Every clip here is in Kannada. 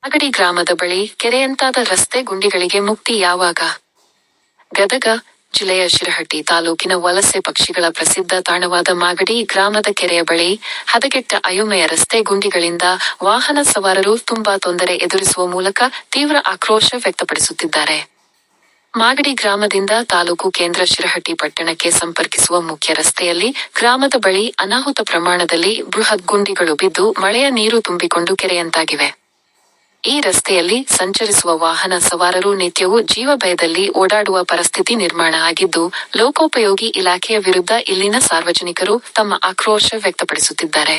ಮಾಗಡಿ ಗ್ರಾಮದ ಬಳಿ ಕೆರೆಯಂತಾದ ರಸ್ತೆ ಗುಂಡಿಗಳಿಗೆ ಮುಕ್ತಿ ಯಾವಾಗ? ಗದಗ ಜಿಲ್ಲೆಯ ಶಿರಹಟ್ಟಿ ತಾಲೂಕಿನ ವಲಸೆ ಪಕ್ಷಿಗಳ ಪ್ರಸಿದ್ಧ ತಾಣವಾದ ಮಾಗಡಿ ಗ್ರಾಮದ ಕೆರೆಯ ಬಳಿ ಹದಗೆಟ್ಟ ಅಯೋಮಯ ರಸ್ತೆ ಗುಂಡಿಗಳಿಂದ ವಾಹನ ಸವಾರರು ತುಂಬಾ ತೊಂದರೆ ಎದುರಿಸುವ ಮೂಲಕ ತೀವ್ರ ಆಕ್ರೋಶ ವ್ಯಕ್ತಪಡಿಸುತ್ತಿದ್ದಾರೆ. ಮಾಗಡಿ ಗ್ರಾಮದಿಂದ ತಾಲೂಕು ಕೇಂದ್ರ ಶಿರಹಟ್ಟಿ ಪಟ್ಟಣಕ್ಕೆ ಸಂಪರ್ಕಿಸುವ ಮುಖ್ಯ ರಸ್ತೆಯಲ್ಲಿ ಗ್ರಾಮದ ಬಳಿ ಅನಾಹುತ ಪ್ರಮಾಣದಲ್ಲಿ ಬೃಹತ್ ಗುಂಡಿಗಳು ಬಿದ್ದು ಮಳೆಯ ನೀರು ತುಂಬಿಕೊಂಡು ಕೆರೆಯಂತಾಗಿವೆ. ಈ ರಸ್ತೆಯಲ್ಲಿ ಸಂಚರಿಸುವ ವಾಹನ ಸವಾರರು ನಿತ್ಯವೂ ಜೀವ ಭಯದಲ್ಲಿ ಓಡಾಡುವ ಪರಿಸ್ಥಿತಿ ನಿರ್ಮಾಣ ಆಗಿದ್ದು, ಲೋಕೋಪಯೋಗಿ ಇಲಾಖೆಯ ವಿರುದ್ಧ ಇಲ್ಲಿನ ಸಾರ್ವಜನಿಕರು ತಮ್ಮ ಆಕ್ರೋಶ ವ್ಯಕ್ತಪಡಿಸುತ್ತಿದ್ದಾರೆ.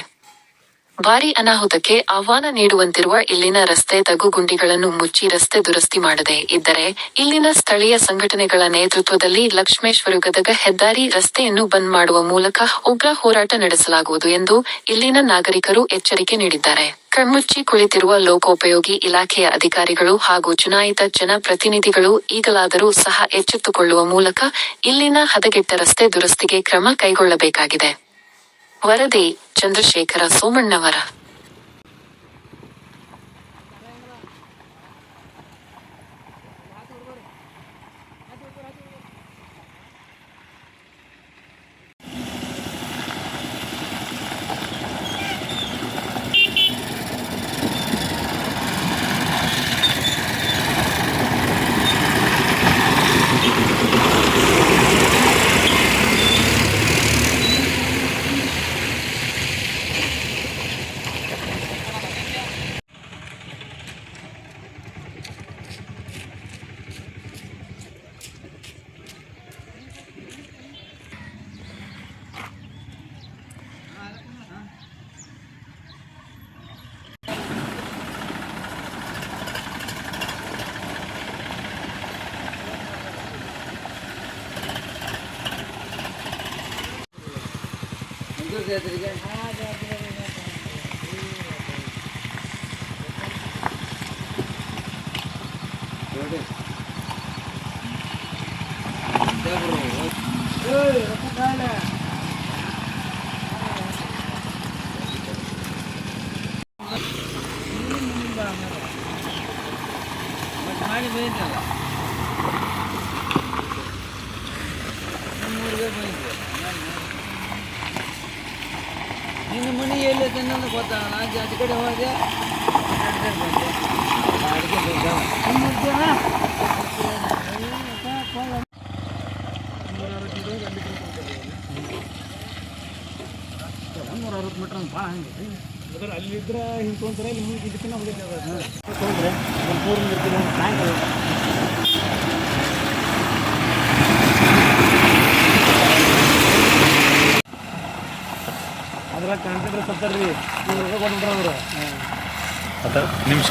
ಭಾರೀ ಅನಾಹುತಕ್ಕೆ ಆಹ್ವಾನ ನೀಡುವಂತಿರುವ ಇಲ್ಲಿನ ರಸ್ತೆ ತಗ್ಗುಗುಂಡಿಗಳನ್ನು ಮುಚ್ಚಿ ರಸ್ತೆ ದುರಸ್ತಿ ಮಾಡದೆ ಇದ್ದರೆ ಇಲ್ಲಿನ ಸ್ಥಳೀಯ ಸಂಘಟನೆಗಳ ನೇತೃತ್ವದಲ್ಲಿ ಲಕ್ಷ್ಮೇಶ್ವರ ಗದಗ ಹೆದ್ದಾರಿ ರಸ್ತೆಯನ್ನು ಬಂದ್ ಮಾಡುವ ಮೂಲಕ ಉಗ್ರ ಹೋರಾಟ ನಡೆಸಲಾಗುವುದು ಎಂದು ಇಲ್ಲಿನ ನಾಗರಿಕರು ಎಚ್ಚರಿಕೆ ನೀಡಿದ್ದಾರೆ. ಕಣ್ಮುಚ್ಚಿ ಕುಳಿತಿರುವ ಲೋಕೋಪಯೋಗಿ ಇಲಾಖೆಯ ಅಧಿಕಾರಿಗಳು ಹಾಗೂ ಚುನಾಯಿತ ಜನಪ್ರತಿನಿಧಿಗಳು ಈಗಲಾದರೂ ಸಹ ಎಚ್ಚೆತ್ತುಕೊಳ್ಳುವ ಮೂಲಕ ಇಲ್ಲಿನ ಹದಗೆಟ್ಟ ರಸ್ತೆ ದುರಸ್ತಿಗೆ ಕ್ರಮ ಕೈಗೊಳ್ಳಬೇಕಾಗಿದೆ. ವರದಿ ಚಂದ್ರಶೇಖರ ಸೋಮಣ್ಣವರ. ನಿನ್ನ ಮನೆ ಎಲ್ಲೈತೆ ಅನ್ನೋದು ಗೊತ್ತಾಗ ಜಾತಿ ಕಡೆ ಹೋದೆ $160 ಮೀಟ್ರ್ ಅಂತ ಭಾಳ ಹಂಗೆ ಅಲ್ಲಿದ್ರೆ ಹಿಂಗೆ ತೊಗೊಂತಾರೆ ಇಲ್ಲಿ ಮುಂದೆ ಇದಕ್ಕಿನ್ನ ಹೋಗಿದ್ದೆ ತೊಗೊಂಡ್ರೆ ಒಂದು 4 ಇರ್ತೀನಿ ಸಾಯಂಕಾಲ ಅದ್ರಾಗ ಕಾಣ್ತಿದ್ರೆ ಸತ್ತಾರ್ರಿ ಇವ್ರಿಗೆ ಕೊಟ್ಬಿಟ್ರೆ ಅವರು ನಿಮಿಷ